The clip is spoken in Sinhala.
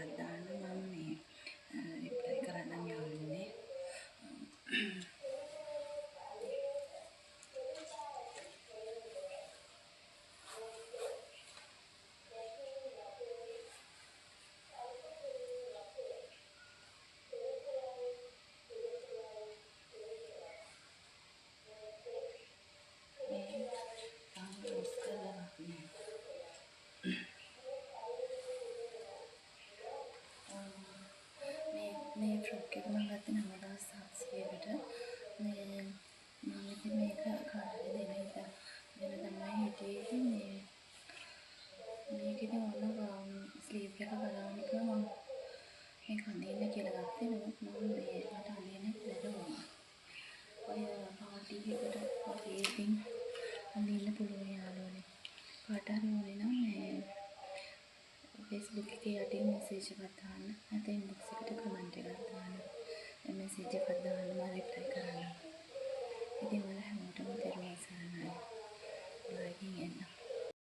එකක් දාන්න මම මේ රිප්ලයි කරන්නම් යාළුවනේ. මේ තාම පෝස්ට් කරලා නැහැ. මේ ෆ්‍රොක් එක මම ගත්තේ 9700කට. මේ මම ඉතින් මේක කාටද දෙන තමයි හිටියේ. ඉතින් මේකේ ඕන ස්ලීව් එක බලන්න කිව්වා මම මේක අඳින්න කියලා ගත්තේ. නමුත් මම මට අඳින්න බැරුණා. ඔය පාටි එකකට වගේ ඉතින් අඳින්න පුළුවන් යාළුවනේ. කාට හරි ඕනේ නම් මේ Facebook එකේ යටින් මෙසේජ් එකක් දාන්න. නැත්නම් ඉන්බොක්ස් එකට කමෙන්ට් එකක් දාන්න.